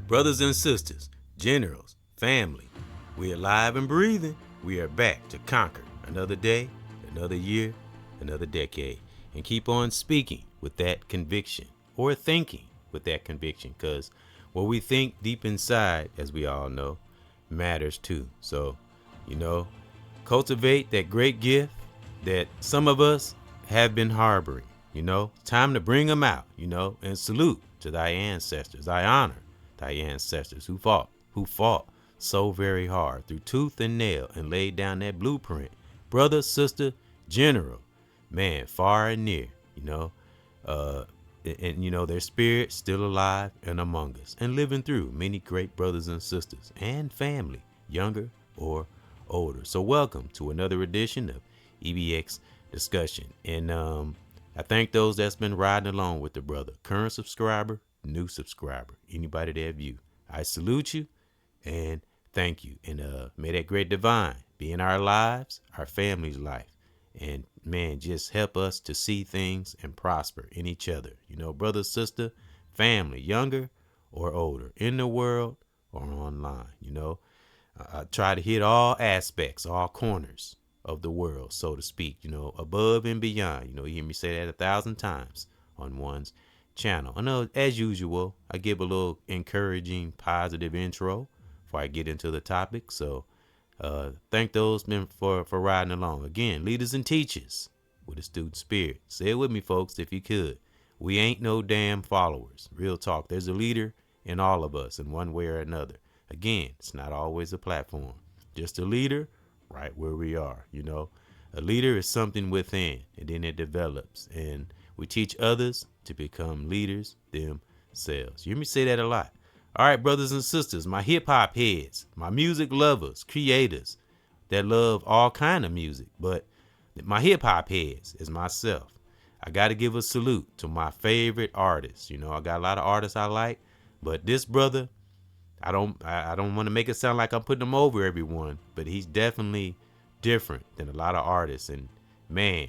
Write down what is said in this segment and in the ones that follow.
Brothers and sisters, generals, family, we are alive and breathing. We are back to conquer another day, another year, another decade, and keep on speaking with that conviction or thinking with that conviction, because what we think deep inside, as we all know, matters too. So, cultivate that great gift that some of us have been harboring. Time to bring them out, and salute to thy ancestors. I honor thy ancestors who fought so very hard through tooth and nail and laid down that blueprint. Brother, sister, general, man, far and near, and their spirit still alive and among us and living through many great brothers and sisters and family, younger or older. So welcome to another edition of EBX Discussion. And I thank those that's been riding along with the brother, current subscriber, new subscriber, anybody that view. I salute you and thank you. And may that great divine be in our lives, our family's life. And man, just help us to see things and prosper in each other. Brother, sister, family, younger or older, in the world or online. I try to hit all aspects, all corners of the world, so to speak, above and beyond. You hear me say that 1,000 times on one's channel. I know, as usual, I give a little encouraging, positive intro before I get into the topic. So thank those men for riding along. Again, leaders and teachers with a student spirit. Say it with me, folks, if you could. We ain't no damn followers. Real talk. There's a leader in all of us in one way or another. Again, it's not always a platform. Just a leader right where we are. A leader is something within, and then it develops. And we teach others to become leaders themselves. You hear me say that a lot. All right, brothers and sisters, my hip hop heads, my music lovers, creators that love all kind of music, but my hip hop heads is myself. I got to give a salute to my favorite artists. I got a lot of artists I like, but this brother, I don't want to make it sound like I'm putting him over everyone, but he's definitely different than a lot of artists. And man,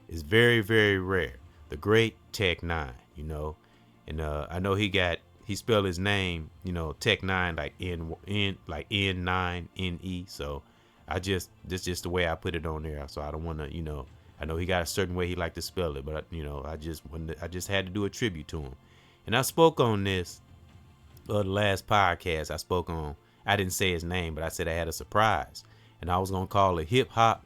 it's very, very rare. The great Tech Nine, and I know he spelled his name, Tech Nine, like N9NE. So this just the way I put it on there. So I don't want to, I know he got a certain way he liked to spell it, but I just had to do a tribute to him. And I spoke on this the last podcast. I didn't say his name, but I said I had a surprise, and I was gonna call it Hip Hop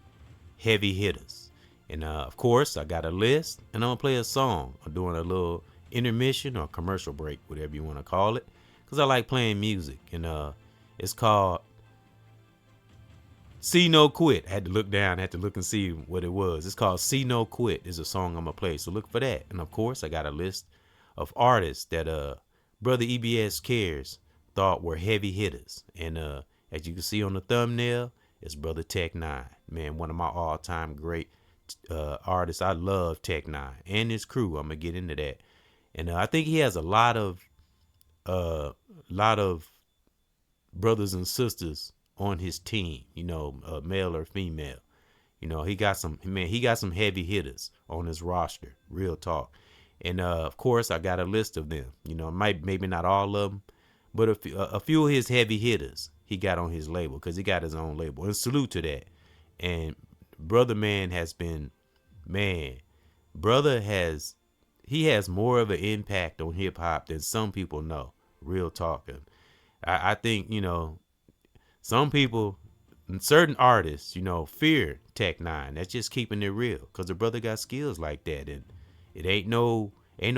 Heavy Hitters. And of course, I got a list, and I'm gonna play a song. I'm doing a little intermission or commercial break, whatever you want to call it, because I like playing music. And it's called See No Quit. I had to look down, I had to look and see what it was. It's called See No Quit is a song I'm gonna play, so look for that. And of course, I got a list of artists that brother EBXCARES thought were heavy hitters. And as you can see on the thumbnail, it's brother Tech Nine. Man, one of my all-time great artists. I love Tech Nine and his crew. I'm gonna get into that. And I think he has a lot of brothers and sisters on his team, male or female. He got some heavy hitters on his roster, real talk. And of course, I got a list of them. Maybe not all of them, but a few of his heavy hitters he got on his label, because he got his own label. And salute to that. And brother he has more of an impact on hip hop than some people know. Real talk. I think, some people, certain artists, fear Tech Nine. That's just keeping it real, because the brother got skills like that, and it ain't no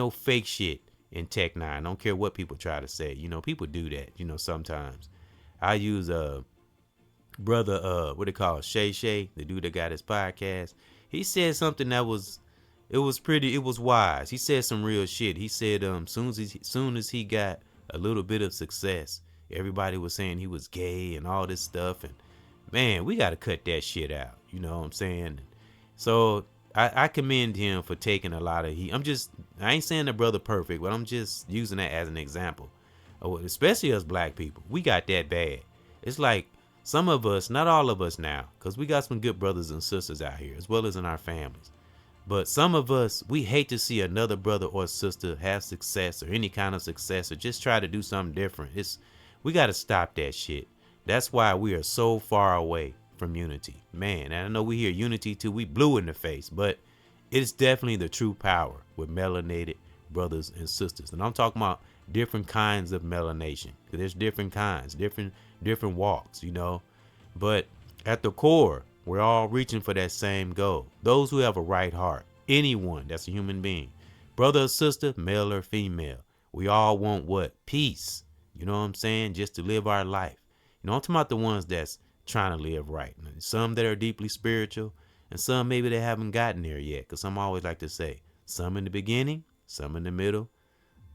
fake shit in Tech Nine. I don't care what people try to say. People do that. Sometimes I use brother what they call Shay Shay, the dude that got his podcast. He said something that was wise. He said some real shit. He said soon as he got a little bit of success, everybody was saying he was gay and all this stuff. And man, we got to cut that shit out. You know what I'm saying? So I commend him for taking a lot of heat. I ain't saying the brother perfect, but I'm just using that as an example. Especially us black people. We got that bad. It's like some of us, not all of us now, because we got some good brothers and sisters out here, as well as in our families. But some of us, we hate to see another brother or sister have success or any kind of success or just try to do something different. We got to stop that shit. That's why we are so far away from unity. Man, and I know we hear unity too, we blue in the face, but it's definitely the true power with melanated brothers and sisters. And I'm talking about different kinds of melanation. There's different kinds, different walks, you know. But at the core, we're all reaching for that same goal. Those who have a right heart, anyone that's a human being, brother or sister, male or female, we all want what? Peace. You know what I'm saying? Just to live our life. You know, I'm talking about the ones that's trying to live right. Some that are deeply spiritual, and some maybe they haven't gotten there yet. Because some always like to say, some in the beginning, some in the middle,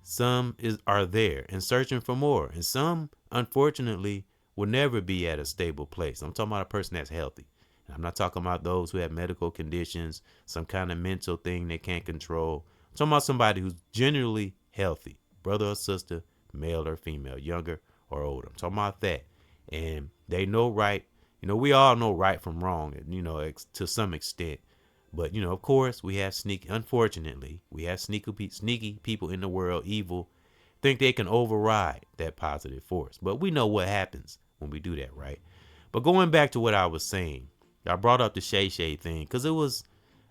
some are there and searching for more. And some, unfortunately, will never be at a stable place. I'm talking about a person that's healthy. I'm not talking about those who have medical conditions, some kind of mental thing they can't control. I'm talking about somebody who's generally healthy, brother or sister, male or female, younger or older. I'm talking about that. And they know right. You know, we all know right from wrong, you know, to some extent. But, you know, of course, unfortunately, we have sneaky people in the world, evil, think they can override that positive force. But we know what happens when we do that, right? But going back to what I was saying, I brought up the Shay thing because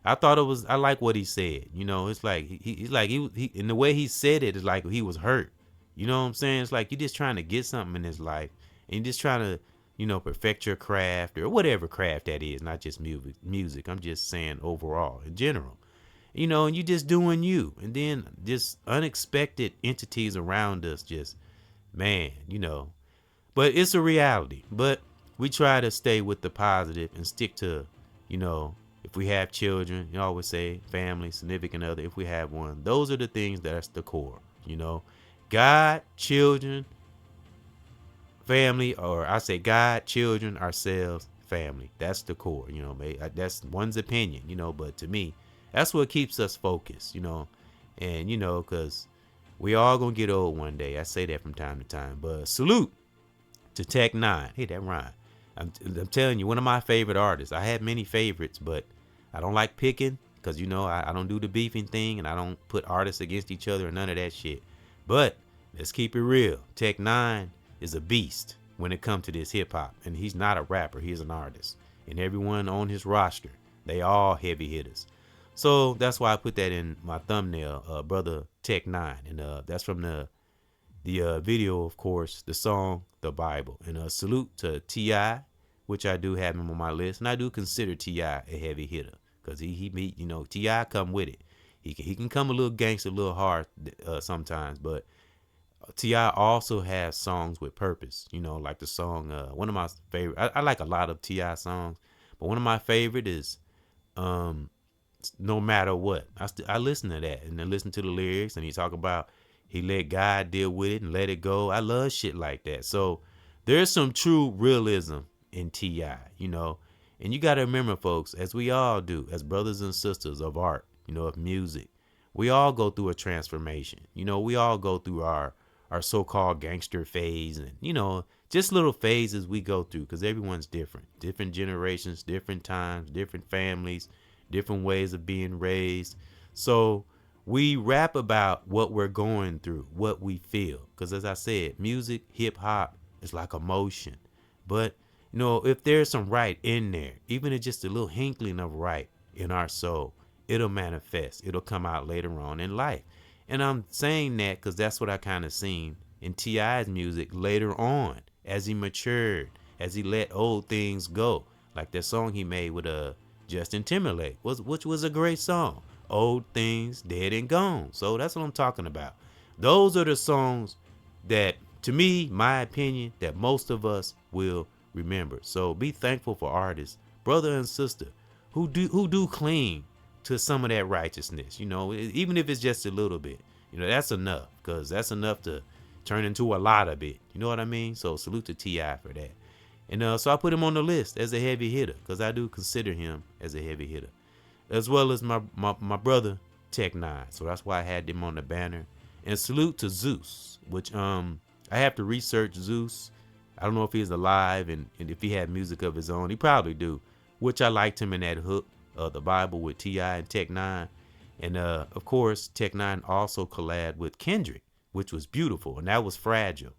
I like what he said. You know, it's like he in the way he said it is like he was hurt. You know what I'm saying? It's like you're just trying to get something in his life and you're just trying to, you know, perfect your craft or whatever craft that is, not just music. I'm just saying overall, in general. You know, and you just doing you. And then just unexpected entities around us just, man, you know. But it's a reality. But we try to stay with the positive and stick to, you know, if we have children, you always say family, significant other, if we have one. Those are the things that's the core, you know. God, children, family, or I say God, children, ourselves, family. That's the core, you know. That's one's opinion, you know, but to me, that's what keeps us focused, you know. And, you know, because we all gonna get old one day. I say that from time to time. But salute to Tech Nine. Hey, that rhyme. I'm telling you, one of my favorite artists. I have many favorites, but I don't like picking because, you know, I don't do the beefing thing and I don't put artists against each other or none of that shit. But let's keep it real. Tech Nine is a beast when it comes to this hip hop. And he's not a rapper. He's an artist. And everyone on his roster, they all heavy hitters. So that's why I put that in my thumbnail, brother Tech Nine. And that's from the video, of course, the song, The Bible. And salute to T.I., which I do have him on my list. And I do consider T.I. a heavy hitter because he you know, T.I. come with it. He can come a little gangster, a little hard sometimes, but T.I. also has songs with purpose, you know, like the song, one of my favorite, I like a lot of T.I. songs, but one of my favorite is No Matter What. I listen to that and then listen to the lyrics, and he talk about he let God deal with it and let it go. I love shit like that. So there's some true realism in T.I., you know, and you got to remember, folks, as we all do, as brothers and sisters of art, you know, of music, we all go through a transformation. You know, we all go through our so-called gangster phase and, you know, just little phases we go through because everyone's different generations, different times, different families, different ways of being raised. So we rap about what we're going through, what we feel. Because as I said, music, hip hop is like emotion. But, you know, if there's some right in there, even if just a little hinkling of right in our soul, it'll manifest. It'll come out later on in life. And I'm saying that because that's what I kind of seen in T.I.'s music later on as he matured, as he let old things go. Like that song he made with Justin Timberlake, which was a great song. Old Things Dead and Gone. So that's what I'm talking about. Those are the songs that, to me, my opinion, that most of us will remember. So be thankful for artists, brother and sister, who do cling to some of that righteousness, you know, even if it's just a little bit, you know, that's enough, because that's enough to turn into a lot of it. You know what I mean? So salute to T.I. for that. And so I put him on the list as a heavy hitter because I do consider him as a heavy hitter, as well as my brother Tech Nine. So that's why I had him on the banner. And salute to Zeus, which I have to research Zeus. I don't know if he's alive and if he had music of his own. He probably do, which I liked him in that hook, the Bible with T.I. and Tech Nine. And of course, Tech Nine also collabed with Kendrick, which was beautiful, and that was Fragile.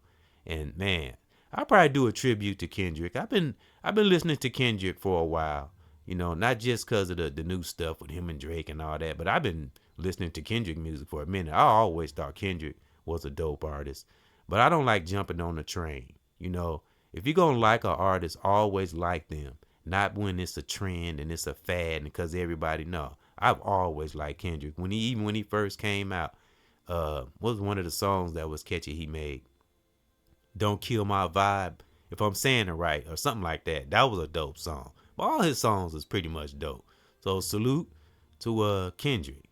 And man, I'll probably do a tribute to Kendrick. I've been listening to Kendrick for a while, not just because of the new stuff with him and Drake and all that, but I've been listening to Kendrick music for a minute. I always thought Kendrick was a dope artist, but I don't like jumping on the train. If you're gonna like an artist, always like them, not when it's a trend and it's a fad and because everybody know. I've always liked Kendrick. Even when he first came out, what was one of the songs that was catchy he made? Don't Kill My Vibe, if I'm saying it right, or something like that. That was a dope song. But all his songs was pretty much dope. So salute to Kendrick.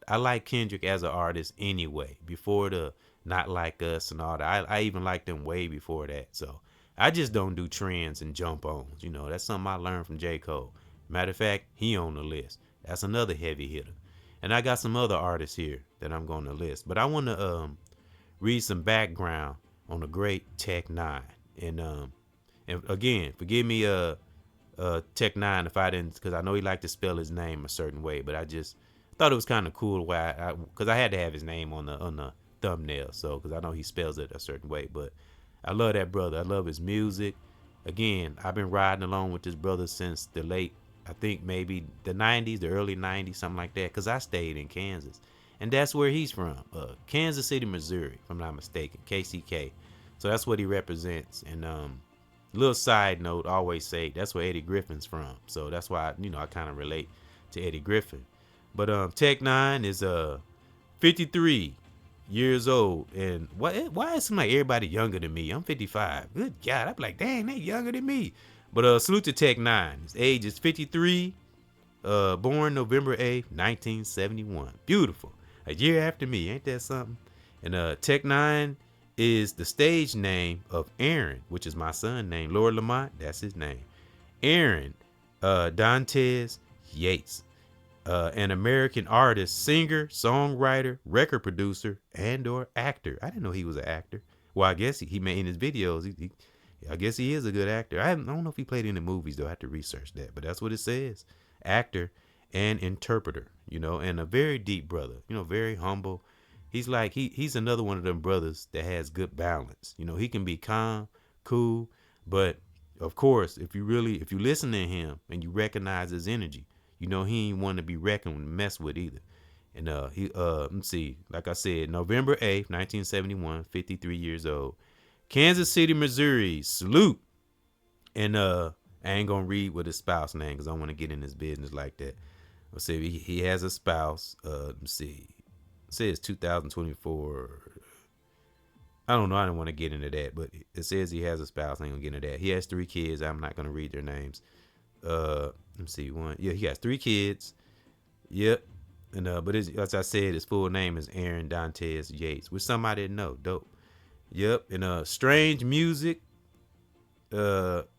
I like Kendrick as an artist anyway. Before the Not Like Us and all that, I even liked him way before that. So I just don't do trends and jump ons. That's something I learned from J. Cole. Matter of fact, he on the list. That's another heavy hitter. And I got some other artists here that I'm going to list. But I want to read some background on the great Tech Nine. And again, forgive me, Tech Nine, if I didn't, because I know he liked to spell his name a certain way. But I just thought it was kind of cool because I had to have his name on the thumbnail. So because I know he spells it a certain way. But I love that brother. I love his music. Again, I've been riding along with this brother since the late, I think maybe the 90s, the early 90s, something like that, because I stayed in Kansas. And that's where he's from, Kansas City, Missouri, if I'm not mistaken, KCK. So that's what he represents. And little side note, I always say that's where Eddie Griffin's from. So that's why, I kind of relate to Eddie Griffin. But Tech Nine is 53 years old. And why is like everybody younger than me? I'm 55. Good God, I'm like, dang, they younger than me. But salute to Tech Nine. His age is 53. Born November 8th, 1971. Beautiful. A year after me. Ain't that something? And Tech Nine is the stage name of Aaron, which is my son's name. Lord Lamont, that's his name. Aaron Dantes Yates. An American artist, singer, songwriter, record producer, and or actor. I didn't know he was an actor. Well, I guess he made in his videos. I guess he is a good actor. I don't know if he played in the movies, though. I have to research that. But that's what it says. Actor and interpreter, and a very deep brother, very humble. He's like, he's another one of them brothers that has good balance. He can be calm, cool. But, of course, if you listen to him and you recognize his energy, he ain't one to be reckoned with, mess with either. And let's see, like I said, November 8th, 1971, 53 years old. Kansas City, Missouri. Salute. And I ain't gonna read with his spouse name because I don't want to get in his business like that. Let's see, he has a spouse. Let's see, it says 2024. I don't know. I don't want to get into that, but it says he has a spouse. I ain't gonna get into that. He has 3 kids. I'm not gonna read their names. Let's see, one. Yeah, he has 3 kids. Yep. And but as I said, his full name is Aaron Dantes Yates, which somebody didn't know. Dope. Yep. And Strange Music,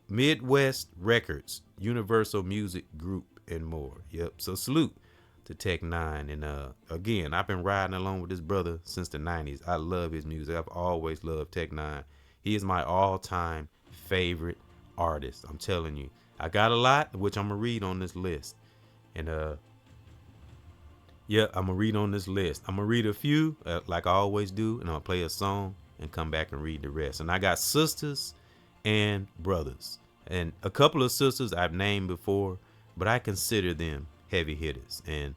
Midwest Records, Universal Music Group, and more. Yep. So salute to Tech Nine. And again, I've been riding along with this brother since the 90s. I love his music. I've always loved Tech Nine. He is my all-time favorite artist. I'm telling you. I got a lot, which I'm gonna read on this list. And yeah, I'm gonna read on this list. I'm gonna read a few, like I always do, and I'm gonna play a song and come back and read the rest. And I got sisters and brothers, and a couple of sisters I've named before, but I consider them heavy hitters. And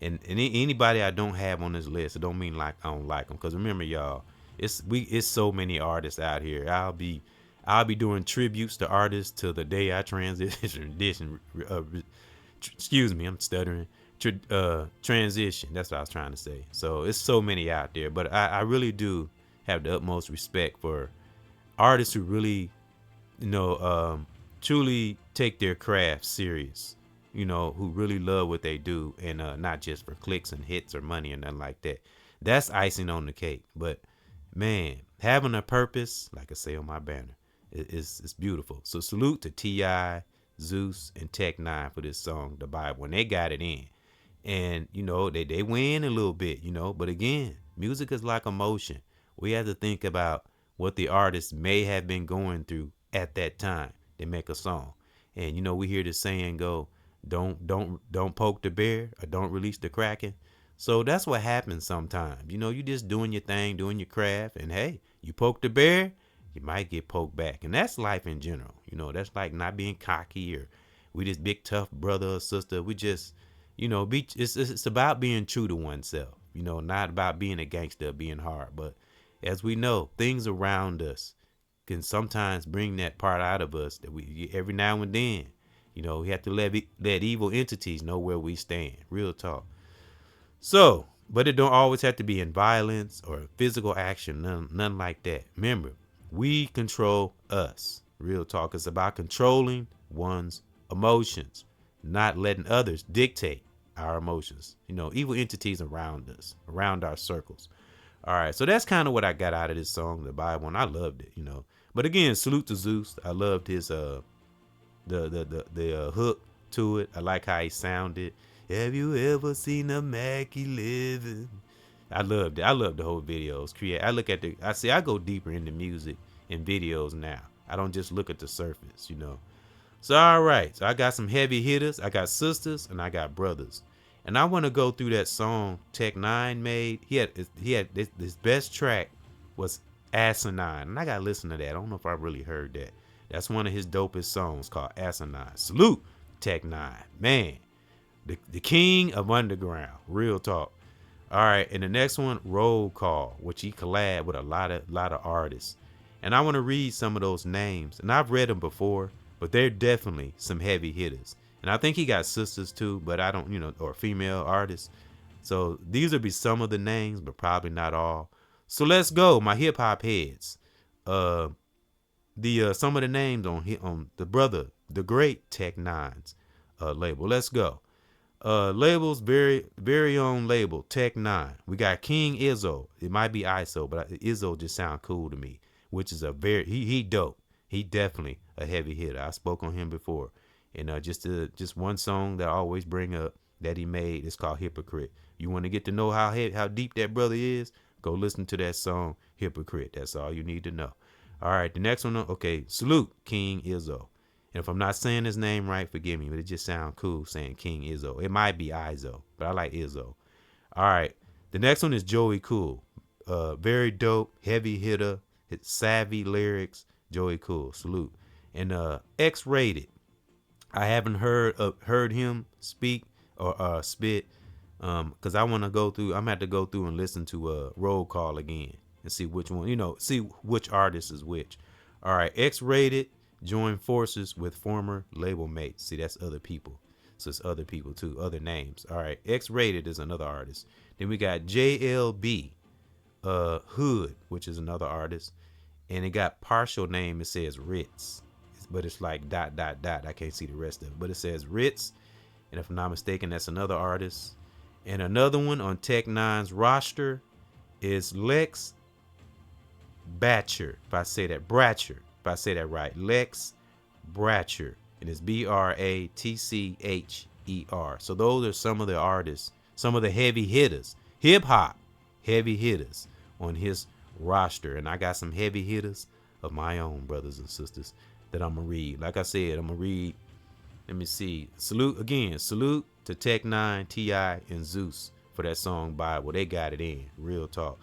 anybody I don't have on this list, it don't mean like I don't like them. Because remember, y'all, it's so many artists out here. I'll be doing tributes to artists till the day I transition. Excuse me, I'm stuttering. Transition. That's what I was trying to say. So it's so many out there, but I really do have the utmost respect for artists who really, truly take their craft serious. Who really love what they do, and not just for clicks and hits or money or nothing like that. That's icing on the cake. But man, having a purpose, like I say on my banner, it's beautiful. So salute to T.I., Zeus, and Tech Nine for this song, The Bible. When they got it in. And, they win a little bit, but again, music is like emotion. We have to think about what the artist may have been going through at that time. They make a song. And you know, we hear the saying go, don't poke the bear or don't release the kraken. So that's what happens sometimes. You know, you just doing your thing, doing your craft, and hey, you poke the bear, you might get poked back. And that's life in general. You know, that's like not being cocky or we this big tough brother or sister. We just, you know, it's about being true to oneself. You know, not about being a gangster, being hard. But as we know, things around us can sometimes bring that part out of us that we every now and then. You know, we have to let evil entities know where we stand. Real talk. So, but it don't always have to be in violence or physical action. None like that. Remember, we control us. Real talk. It's about controlling one's emotions, not letting others dictate our emotions. You know, evil entities around us, around our circles. All right, so that's kind of what I got out of this song, the Bible, and I loved it. You know, but again, salute to Zeus. I loved his the hook to it. I like how he sounded. Have you ever seen a Mackie living? I loved it. I love the whole videos. I go deeper into music and videos now. I don't just look at the surface, you know. So all right, so I got some heavy hitters. I got sisters and I got brothers. And I want to go through that song Tech Nine made. He had his best track was Asinine, and I gotta listen to that. I don't know if I really heard that. That's one of his dopest songs called Asinine. Salute Tech Nine, man, the king of underground. Real talk. All right, and the next one, Roll Call, which he collabed with a lot of artists. And I want to read some of those names, and I've read them before, but they're definitely some heavy hitters. And I think he got sisters too, but I don't, you know, or female artists. So these will be some of the names, but probably not all. So let's go, my hip hop heads. Some of the names on the great Tech Nine's label. Let's go. Labels, very own label, Tech Nine. We got King Izzo. It might be ISO, but Izzo just sound cool to me. Which is he dope. He definitely a heavy hitter. I spoke on him before. And just one song that I always bring up that he made is called Hypocrite. You want to get to know how deep that brother is? Go listen to that song Hypocrite. That's all you need to know. All right, the next one. Okay, salute King Izzo. And if I'm not saying his name right, forgive me, but it just sounds cool saying King Izzo. It might be Izzo, but I like Izzo. All right, the next one is Joey Cool. Very dope, heavy hitter, savvy lyrics. Joey Cool, salute. And X-Rated. I haven't heard him speak or spit because I want to go through. I'm gonna have to go through and listen to Roll Call again and see which one, see which artist is which. All right, X-Rated joined forces with former label mates. See, that's other people. So it's other people too, other names. All right, X-Rated is another artist. Then we got JLB Hood, which is another artist, and it got partial name. It says Ritz. But it's like ... I can't see the rest of it. But it says Ritz. And if I'm not mistaken, that's another artist. And another one on Tech Nine's roster is Lex Batcher. If I say that right. Lex Bratcher. And it's BRATCHER. So those are some of the artists, some of the heavy hitters, hip hop heavy hitters on his roster. And I got some heavy hitters of my own, brothers and sisters, that I'm gonna read. Like I said, I'm gonna read. Let me see. Salute to Tech Nine, T.I., and Zeus for that song Bible. They got it in. Real talk.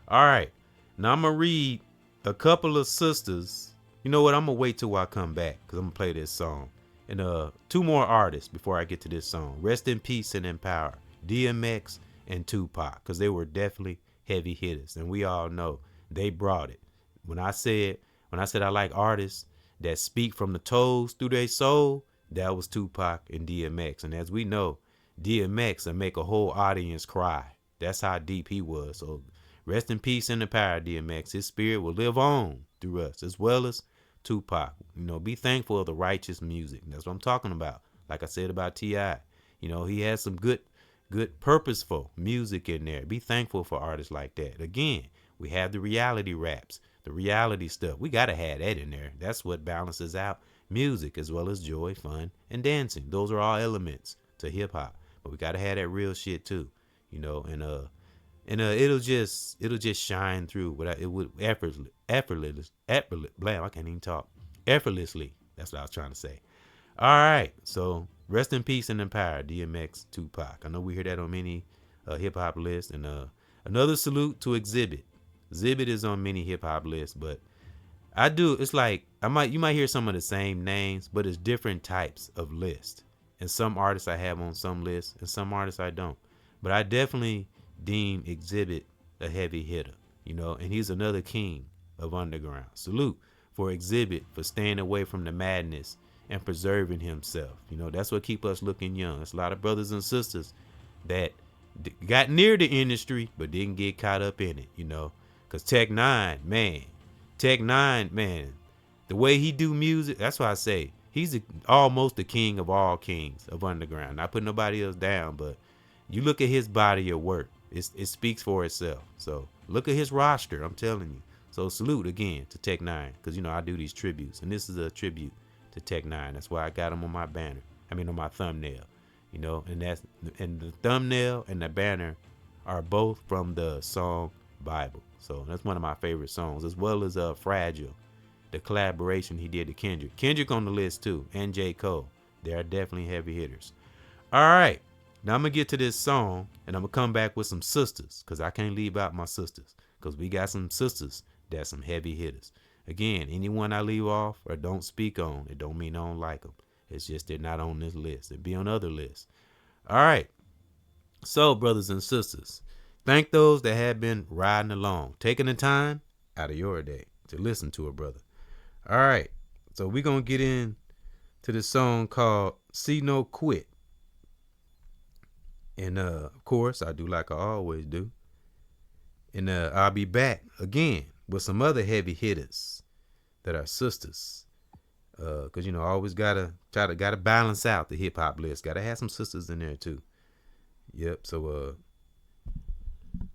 All right. Now I'm gonna read a couple of sisters. You know what? I'm gonna wait till I come back because I'm gonna play this song. And two more artists before I get to this song. Rest in peace and in power. DMX and Tupac, because they were definitely heavy hitters, and we all know they brought it. When I said I like artists that speak from the toes through their soul, that was Tupac and DMX. And as we know, DMX will make a whole audience cry. That's how deep he was. So rest in peace and the power, DMX. His spirit will live on through us, as well as Tupac. Be thankful of the righteous music. That's what I'm talking about. Like I said about T.I., he has some good purposeful music in there. Be thankful for artists like that. Again, we have the reality raps, the reality stuff. We got to have that in there. That's what balances out music, as well as joy, fun, and dancing. Those are all elements to hip hop. But we got to have that real shit too, and and it'll just shine through without it would blam, I can't even talk. Effortlessly. That's what I was trying to say. All right, so rest in peace and in power, DMX, Tupac. I know we hear that on many hip hop lists, and another salute to Exhibit. Exhibit is on many hip hop lists, but it's like you might hear some of the same names, but it's different types of lists. And some artists I have on some lists, and some artists I don't. But I definitely deem Exhibit a heavy hitter, and he's another king of underground. Salute for Exhibit for staying away from the madness and preserving himself. That's what keep us looking young. There's a lot of brothers and sisters that got near the industry but didn't get caught up in it, because Tech Nine, man, the way he do music, that's why I say he's almost the king of all kings of underground. Not putting nobody else down, but you look at his body of work, it speaks for itself. So look at his roster, I'm telling you. So salute again to Tech Nine, because I do these tributes, and this is a tribute to Tech Nine. That's why I got him on my banner. On my thumbnail. And the thumbnail and the banner are both from the song Bible. So that's one of my favorite songs, as well as Fragile, the collaboration he did to Kendrick. Kendrick on the list too, and J. Cole. They are definitely heavy hitters. All right, now I'm gonna get to this song, and I'm gonna come back with some sisters, because I can't leave out my sisters, because we got some sisters that's some heavy hitters. Again, anyone I leave off or don't speak on, it don't mean I don't like them. It's just they're not on this list. They'll be on other lists. All right. So, brothers and sisters, thank those that have been riding along, taking the time out of your day to listen to a brother. All right. So we're going to get in to this song called See No Quit. And, of course, I do like I always do. And I'll be back again with some other heavy hitters that are sisters. Because, I always gotta balance out the hip hop list. Gotta have some sisters in there too. Yep. So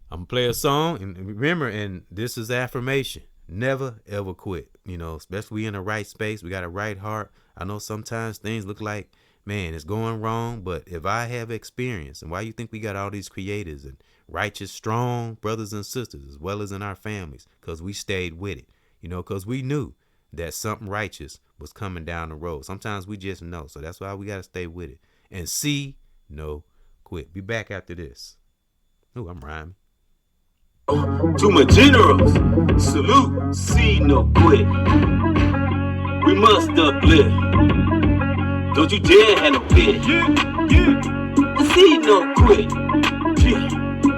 I'm gonna play a song, and remember, and this is affirmation. Never ever quit. Especially in the right space. We got a right heart. I know sometimes things look like, man, it's going wrong, but if I have experience, and why you think we got all these creators and righteous, strong brothers and sisters, as well as in our families, because we stayed with it. Because we knew that something righteous was coming down the road. Sometimes we just know. So that's why we got to stay with it. And see no quit. Be back after this. Ooh, I'm rhyming. To my generals, salute, see no quit. We must uplift. Don't you dare have no fit. See no quit.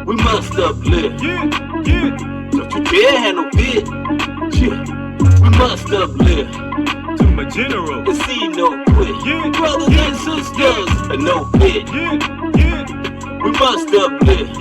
We must uplift. Don't you dare have no fit. We must uplift. To my general, and see no quit. Brothers and sisters, no fit. We must uplift.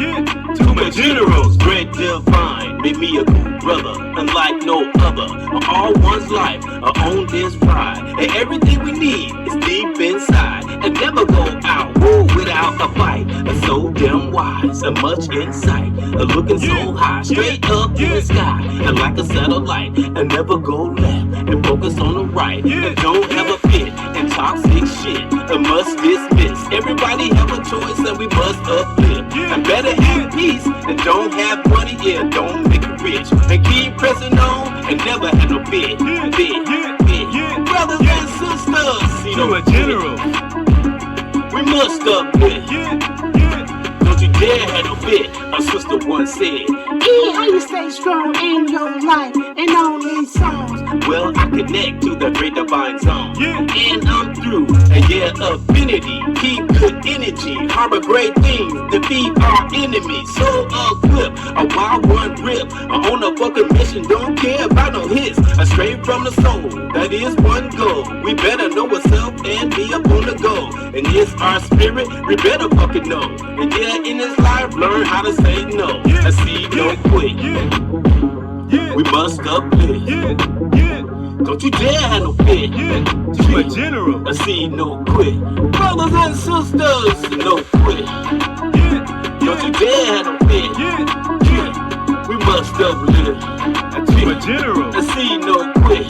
To my generals, great divine, make me a cool brother, unlike no other. All one's life, on this ride, and everything we need is deep inside, and never go out without a fight. So damn wise, and much insight, looking so high, straight up in the sky, and like a satellite, and never go left, and focus on the right, and don't ever fit in toxic shit, and must dismiss. Everybody have a choice, and we must uplift, and better have peace, and don't have money, yeah, don't make it rich, and keep pressing on, and never have no fit. Brothers and sisters, see no general, we must uplift. Don't you dare have no fit, a sister once said. How you stay strong in your life and on these songs? Well, I connect to the great divine zone, and I'm through, and yeah, affinity, keep good energy, harbor great things, defeat our enemies, so equipped, a wild one rip, on a fucking mission, don't care about no hits, straight from the soul, that is one goal, we better know ourselves and be up on the go, and it's our spirit, we better fucking know, and yeah, in this life, learn how to say no, and see no quit, we must uplift, don't you dare have no fit, to my general, I see no quit, brothers and sisters, no quit, don't you dare have no fit, we must uplift, to my general, I see no quit,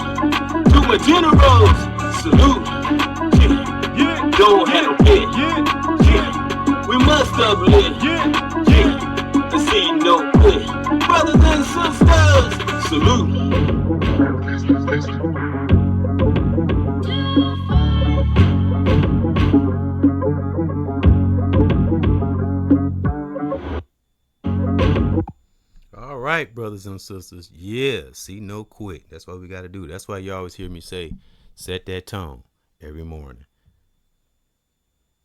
to my generals, salute, don't have no fit, we must uplift, I see no right, brothers and sisters. Yeah, see, no quit. That's what we got to do. That's why you always hear me say, set that tone every morning.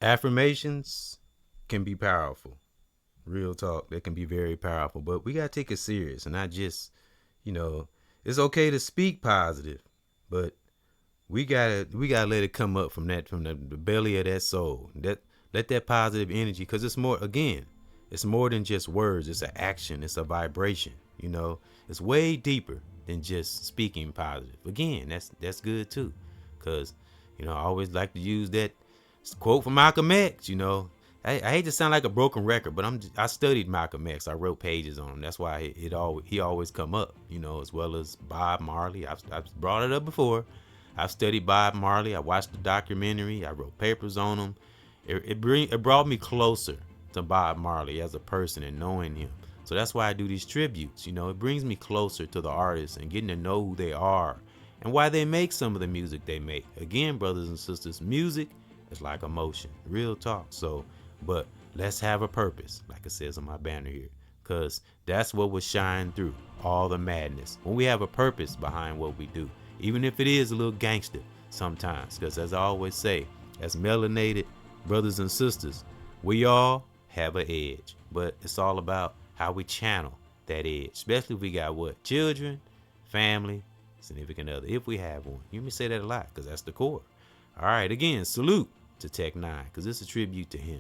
Affirmations can be powerful. Real talk, they can be very powerful, but we got to take it serious and not just, you know, it's okay to speak positive, but we gotta let it come up from the belly of that soul. Let that positive energy, because it's more, again, it's more than just words. It's an action. It's a vibration. It's way deeper than just speaking positive. Again, that's good too, because I always like to use that quote from Malcolm X. I hate to sound like a broken record, but I studied Malcolm X. I wrote pages on him. That's why he always come up. As well as Bob Marley. I've brought it up before. I've studied Bob Marley. I watched the documentary. I wrote papers on him. It brought me closer to Bob Marley as a person and knowing him. So that's why I do these tributes. It brings me closer to the artists and getting to know who they are and why they make some of the music they make. Again, brothers and sisters, music is like emotion, real talk. So, but let's have a purpose, like it says on my banner here, because that's what will shine through all the madness when we have a purpose behind what we do. Even if it is a little gangster sometimes, because as I always say, as melanated brothers and sisters, we all have an edge, but it's all about how we channel that edge, especially if we got children, family, significant other, if we have one. You may say that a lot because that's the core. All right, again, salute to Tech Nine, because it's a tribute to him.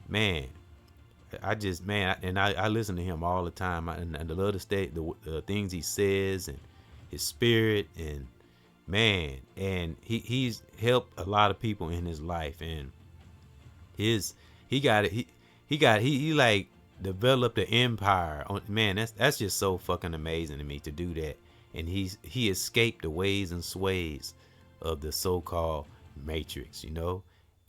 Man, I listen to him all the time, and I love the things he says and his spirit, and man, and he's helped a lot of people in his life, and he like developed an empire. Man, that's just so fucking amazing to me to do that. And he escaped the ways and sways of the so-called matrix,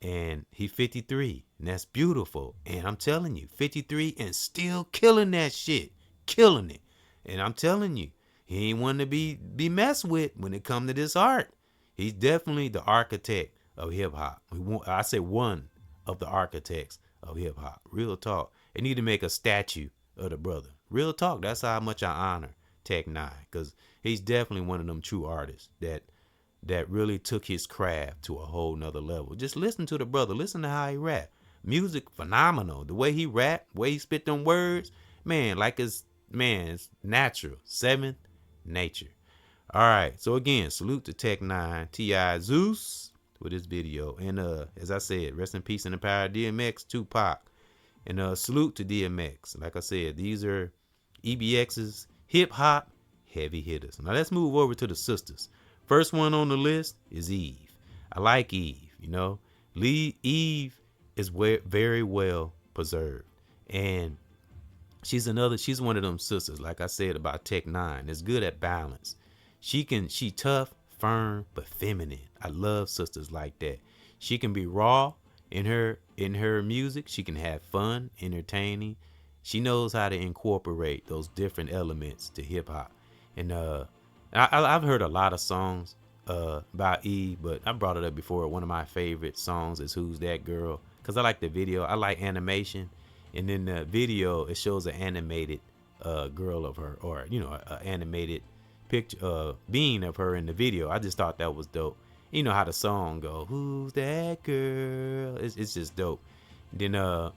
and he 53, and that's beautiful. And I'm telling you, 53 and still killing that shit, killing it. And I'm telling you, he ain't one to be messed with when it come to this art. He's definitely the architect of hip hop. I say one of the architects of hip hop. Real talk. They need to make a statue of the brother. Real talk. That's how much I honor Tech Nine, because he's definitely one of them true artists that really took his craft to a whole nother level. Just listen to the brother. Listen to how he rap. Music phenomenal. The way he rap, the way he spit them words, man, it's natural. Seventh nature. All right. So again, salute to Tech Nine, T.I. Zeus with this video. And as I said, rest in peace and the power of DMX, Tupac. And salute to DMX. Like I said, these are EBX's hip hop heavy hitters. Now let's move over to the sisters. First one on the list is Eve. I like Eve, Eve is very well preserved. And she's one of them sisters, like I said about Tech Nine, that's good at balance. She tough, firm, but feminine. I love sisters like that. She can be raw in her music. She can have fun, entertaining. She knows how to incorporate those different elements to hip hop. And I've heard a lot of songs about Eve, but I brought it up before. One of my favorite songs is Who's That Girl? Because I like the video. I like animation. And in the video, it shows an animated girl of her, or, an animated picture, being of her in the video. I just thought that was dope. You know how the song go, Who's That Girl? It's just dope. Then the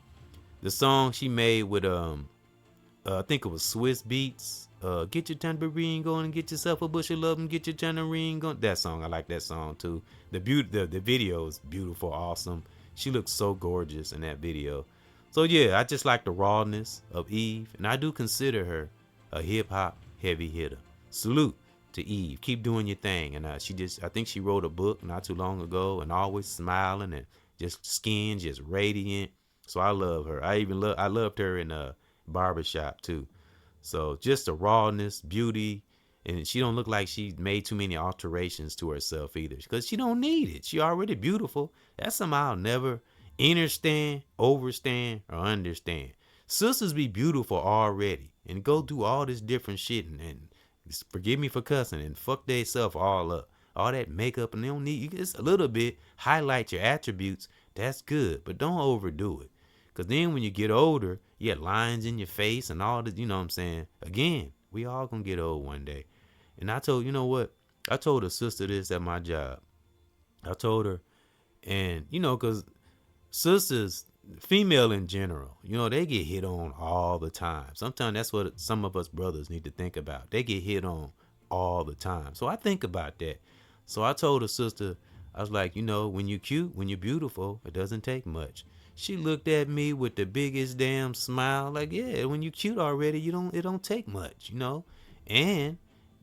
song she made with, I think it was Swiss Beats, Get Your Tambourine Going and Get Yourself a Bush of Love and Get Your Tambourine Going. That song, I like that song too. The video is beautiful, awesome. She looks so gorgeous in that video. So yeah, I just like the rawness of Eve, and I do consider her a hip hop heavy hitter. Salute to Eve. Keep doing your thing. And I think she wrote a book not too long ago, and always smiling and just skin just radiant. So I love her. I loved her in a barbershop too. So just the rawness, beauty, and she don't look like she made too many alterations to herself either, because she don't need it. She already beautiful. That's something I'll never understand, overstand, or understand. Sisters be beautiful already and go do all this different shit and forgive me for cussing and fuck they self all up. All that makeup, and they don't need, just a little bit, highlight your attributes. That's good, but don't overdo it. Because then when you get older, you had lines in your face and all this, you know what I'm saying? Again, we all gonna get old one day. And I told, you know what? I told a sister this at my job. I told her, and you know, cause sisters, female in general, you know, they get hit on all the time. Sometimes that's what some of us brothers need to think about. They get hit on all the time. So I think about that. So I told a sister, I was like, you know, when you're cute, when you're beautiful, it doesn't take much. She looked at me with the biggest damn smile, like, yeah, when you're cute already, it don't take much, you know. And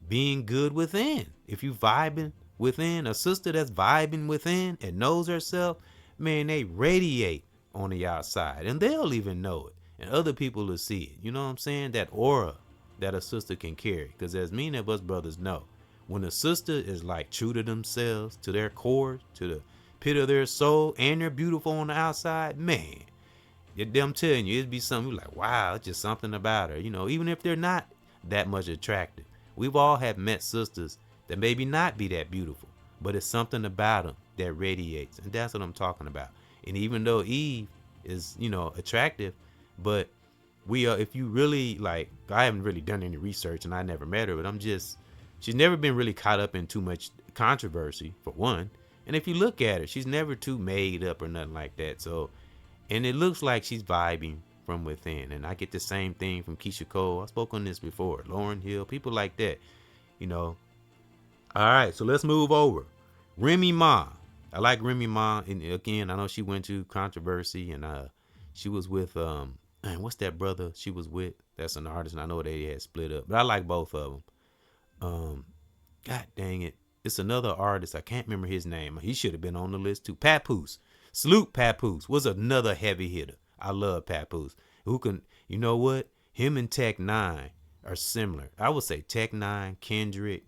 being good within. If you vibing within, a sister that's vibing within and knows herself, man, they radiate on the outside, and they'll even know it, and other people will see it. You know what I'm saying? That aura that a sister can carry. Because as many of us brothers know, when a sister is like true to themselves, to their core, to the pit of their soul, and they're beautiful on the outside, man, I'm telling you, it'd be something you're like, wow, it's just something about her. You know, even if they're not that much attractive. We've all have met sisters that maybe not be that beautiful, but it's something about them that radiates. And that's what I'm talking about. And even though Eve is, you know, attractive, but we are, if you really like, I haven't really done any research and I never met her, but she's never been really caught up in too much controversy, for one. And if you look at her, she's never too made up or nothing like that. So, and it looks like she's vibing from within. And I get the same thing from Keisha Cole. I spoke on this before. Lauryn Hill, people like that, you know. All right, so let's move over. Remy Ma. I like Remy Ma. And again, I know she went to controversy, and she was with man, what's that brother she was with? That's an artist, and I know they had split up. But I like both of them. God dang it. It's another artist. I can't remember his name. He should have been on the list too. Papoose. Salute Papoose was another heavy hitter. I love Papoose. Who can, you know what? Him and Tech Nine are similar. I would say Tech Nine, Kendrick,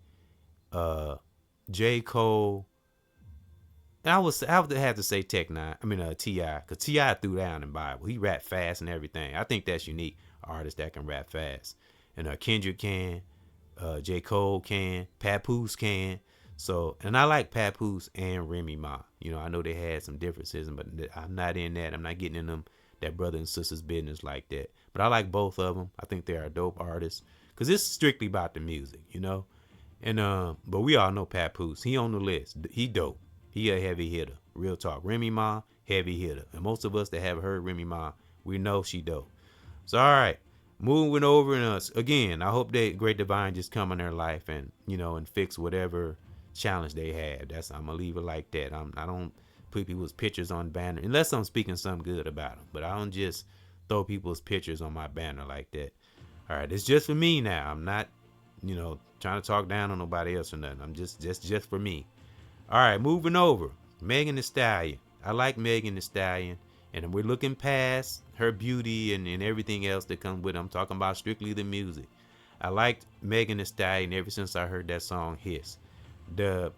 J. Cole. And I would have to say Tech Nine. I mean T.I. Because T.I. threw down in Bible. He rap fast and everything. I think that's unique. Artist that can rap fast. And Kendrick can. J. Cole can. Papoose can. So, and I like Papoose and Remy Ma. You know, I know they had some differences, but I'm not in that. I'm not getting in them, that brother and sister's business like that. But I like both of them. I think they are dope artists. Because it's strictly about the music, you know. And but we all know Papoose. He on the list. He dope. He a heavy hitter. Real talk. Remy Ma, heavy hitter. And most of us that have heard Remy Ma, we know she dope. So, all right. Moving over, and again, I hope that Great Divine just come in their life and, you know, and fix whatever challenge they have. I'm gonna leave it like that. I don't put people's pictures on banner unless I'm speaking something good about them. But I don't just throw people's pictures on my banner like that. All right, it's just for me now. I'm not, you know, trying to talk down on nobody else or nothing. I'm just for me. All right, moving over. Megan Thee Stallion. I like Megan Thee Stallion, and we're looking past her beauty and everything else that comes with it. I'm talking about strictly the music. I liked Megan Thee Stallion ever since I heard that song Hiss. The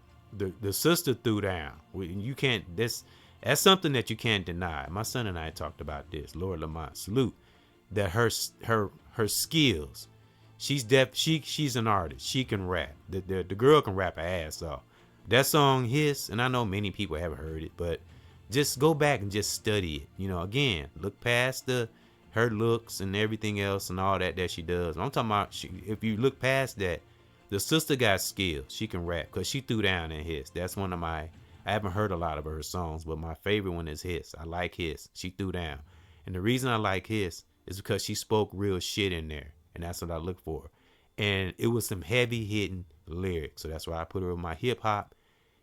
sister threw down. You can't. That's something that you can't deny. My son and I talked about this. Lord Lamont, salute. That her skills. She's an artist. She can rap. The girl can rap her ass off. That song Hiss, and I know many people haven't heard it, but just go back and just study it. You know, again, look past her looks and everything else and all that she does. I'm talking about if you look past that. The sister got skills. She can rap because she threw down in Hiss. That's one of I haven't heard a lot of her songs, but my favorite one is Hiss. I like Hiss. She threw down. And the reason I like Hiss is because she spoke real shit in there. And that's what I look for. And it was some heavy hitting lyrics. So that's why I put her on my hip hop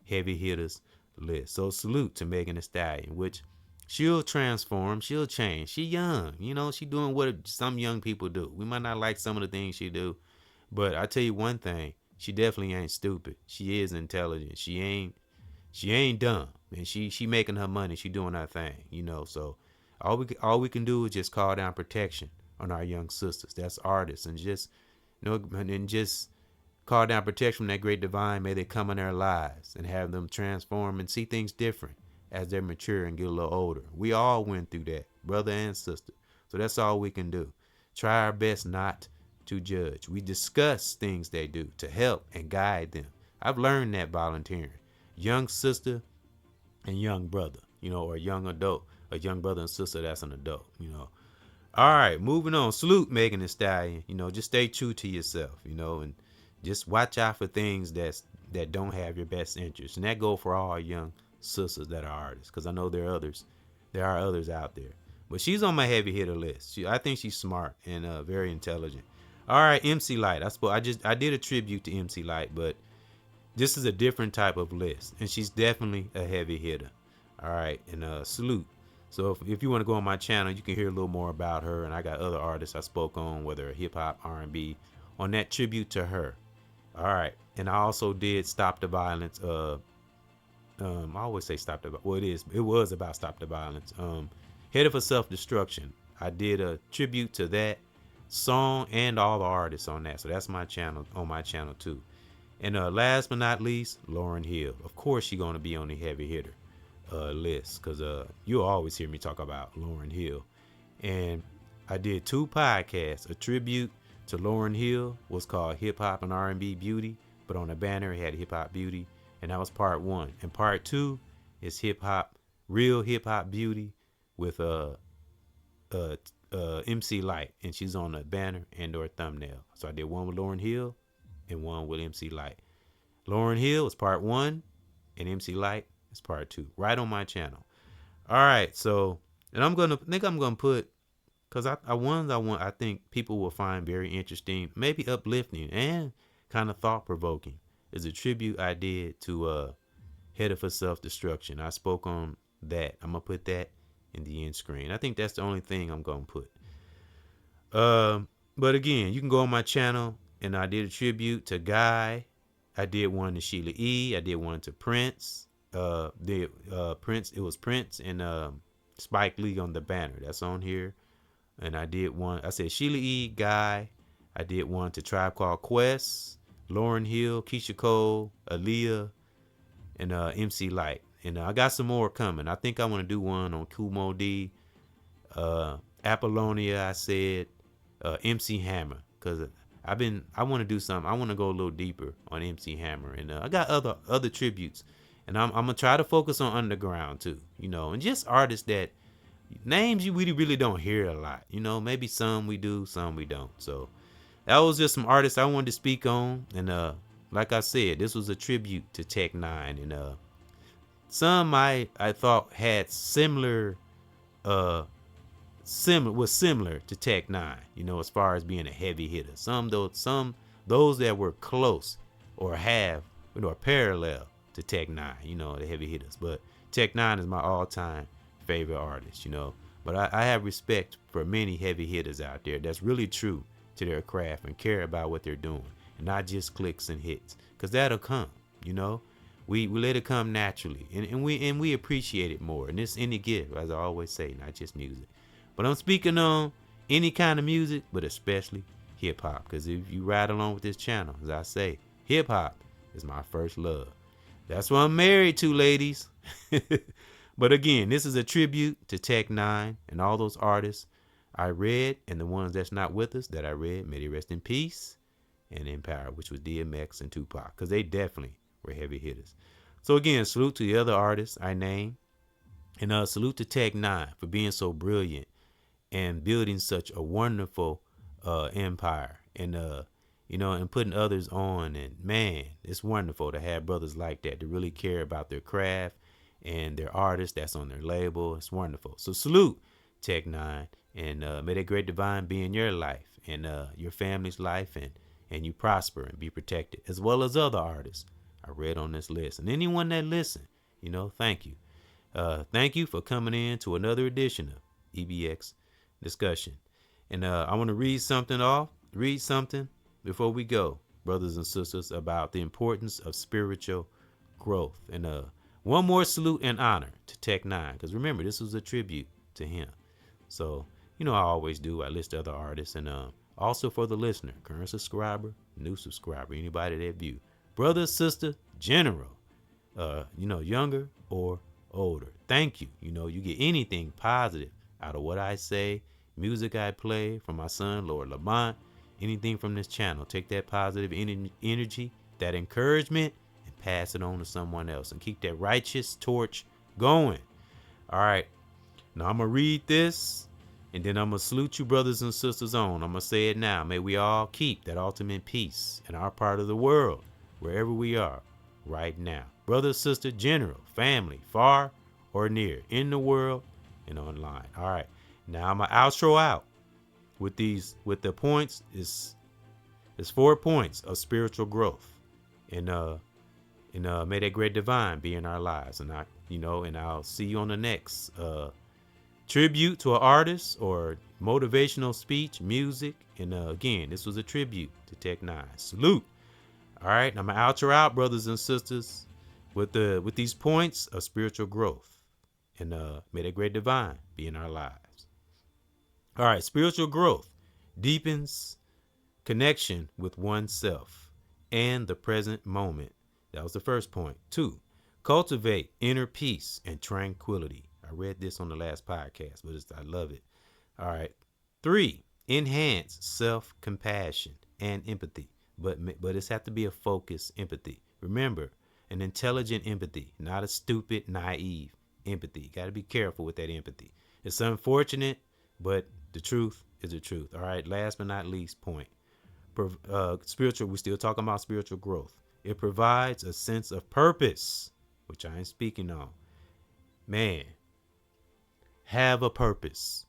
heavy hitters list. So salute to Megan Thee Stallion, which she'll transform. She'll change. She young. You know, she doing what some young people do. We might not like some of the things she do. But I tell you one thing, she definitely ain't stupid. She is intelligent. She ain't dumb. And she making her money. She doing her thing, you know. So all we can do is just call down protection on our young sisters. That's artists, and just, you know, and just call down protection from that Great Divine. May they come in their lives and have them transform and see things different as they mature and get a little older. We all went through that, brother and sister. So that's all we can do. Try our best not to judge. We discuss things they do to help and guide them. I've learned that volunteering. Young sister and young brother, you know, or young adult, a young brother and sister that's an adult, you know. All right, moving on. Salute Megan Thee Stallion. You know, just stay true to yourself, you know, and just watch out for things that don't have your best interest. And that go for all young sisters that are artists, because I know there are others. There are others out there. But she's on my heavy hitter list. I think she's smart and very intelligent. All right, MC Light. I did a tribute to MC Light, but this is a different type of list, and she's definitely a heavy hitter. All right, and salute. So if you want to go on my channel, you can hear a little more about her, and I got other artists I spoke on, whether hip hop, R&B, on that tribute to her. All right, and I also did Stop the Violence. I always say Stop the. Well, it was about Stop the Violence. Headed for Self-Destruction. I did a tribute to that song and all the artists on that. So that's my channel, on my channel too. And last but not least, Lauryn Hill. Of course, she's gonna be on the heavy hitter list, because you'll always hear me talk about Lauryn Hill. And I did 2 podcasts. A tribute to Lauryn Hill was called Hip Hop and R&B Beauty, but on the banner it had Hip Hop Beauty, and that was part 1. And part 2 is Hip Hop, Real Hip Hop Beauty with MC Light, and she's on the banner and or thumbnail. So I did one with Lauryn Hill and one with MC Light. Lauryn Hill is part 1, and MC Light is part 2, right on my channel. All right, so, and I'm gonna put, because I think people will find very interesting, maybe uplifting and kind of thought provoking, is a tribute I did to Headed for Self-Destruction. I spoke on that. I'm gonna put that in the end screen. I think that's the only thing I'm gonna put. But again, you can go on my channel, and I did a tribute to Guy. I did one to Sheila E. I did one to Prince. Prince. It was Prince and Spike Lee on the banner. That's on here. And I did one. I said Sheila E. Guy. I did one to Tribe Called Quest, Lauryn Hill, Keisha Cole, Aaliyah, and MC Light. And I got some more coming. I think I want to do one on Kumo D, Apollonia. I said MC Hammer, because I want to do something. I want to go a little deeper on MC Hammer, and I got other tributes, and I'm gonna try to focus on underground too, you know, and just artists that names you really don't hear a lot, you know. Maybe some we do, some we don't. So that was just some artists I wanted to speak on, and like I said, this was a tribute to Tech Nine, and some I thought had similar to Tech Nine, you know, as far as being a heavy hitter. Some those that were close or have, you know, a parallel to Tech Nine, you know, the heavy hitters. But Tech Nine is my all-time favorite artist, you know. But I have respect for many heavy hitters out there that's really true to their craft and care about what they're doing, and not just clicks and hits, because that'll come, you know. We let it come naturally, and we appreciate it more. And it's any gift, as I always say, not just music. But I'm speaking on any kind of music, but especially hip hop, because if you ride along with this channel, as I say, hip hop is my first love. That's what I'm married to, ladies. But again, this is a tribute to Tech Nine and all those artists I read, and the ones that's not with us that I read, may they rest in peace and in power, which was DMX and Tupac, because they definitely were heavy hitters. So again, salute to the other artists I named, and salute to Tech Nine for being so brilliant and building such a wonderful empire, and you know, and putting others on. And man, it's wonderful to have brothers like that to really care about their craft and their artists that's on their label. It's wonderful. So salute Tech Nine, and may that great divine be in your life and your family's life, and you prosper and be protected, as well as other artists I read on this list. And anyone that listened, you know, thank you. Thank you for coming in to another edition of EBX Discussion. And I want to read something before we go, brothers and sisters, about the importance of spiritual growth. And one more salute and honor to Tech Nine, because remember, this was a tribute to him. So, you know, I always do. I list other artists, and also for the listener, current subscriber, new subscriber, anybody that view, brother, sister, general, you know, younger or older. Thank you. You know, you get anything positive out of what I say, music I play, from my son, Lord Lamont, anything from this channel. Take that positive energy, that encouragement, and pass it on to someone else, and keep that righteous torch going. All right. Now I'm going to read this. And then I'm going to salute you, brothers and sisters on. I'm going to say it now. May we all keep that ultimate peace in our part of the world, wherever we are right now. Brother, sister, general, family, far or near, in the world and online. All right. Now I'm going to outro out with the points. It's 4 points of spiritual growth. And may that great divine be in our lives. And I'll see you on the next tribute to an artist or motivational speech, music. And again, this was a tribute to Tech Nine. Salute. All right, I'm gonna outro out, brothers and sisters, with these points of spiritual growth. And may that great divine be in our lives. All right, spiritual growth deepens connection with oneself and the present moment. That was the first point. 2, cultivate inner peace and tranquility. I read this on the last podcast, but I love it. All right. 3, enhance self-compassion and empathy. But it's have to be a focused empathy. Remember, an intelligent empathy, not a stupid, naive empathy. You got to be careful with that empathy. It's unfortunate, but the truth is the truth. All right. Last but not least point. Spiritual. We're still talking about spiritual growth. It provides a sense of purpose, which I am speaking on. Man, have a purpose,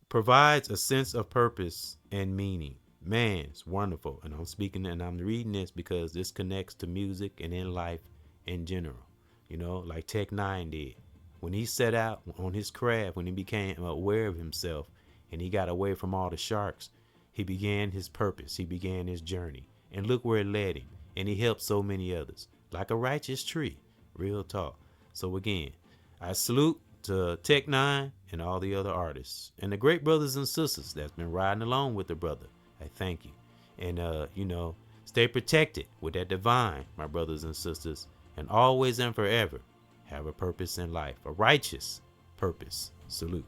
provides a sense of purpose and meaning. Man, it's wonderful. And I'm speaking and I'm reading this because this connects to music and in life in general, like Tech Nine did. When he set out on his craft, when he became aware of himself and he got away from all the sharks, he began his purpose. He began his journey. And look where it led him. And he helped so many others. Like a righteous tree. Real talk. So again, I salute to Tech Nine and all the other artists. And the great brothers and sisters that's been riding along with the brother. I thank you. And, stay protected with that divine, my brothers and sisters. And always and forever have a purpose in life. A righteous purpose. Salute.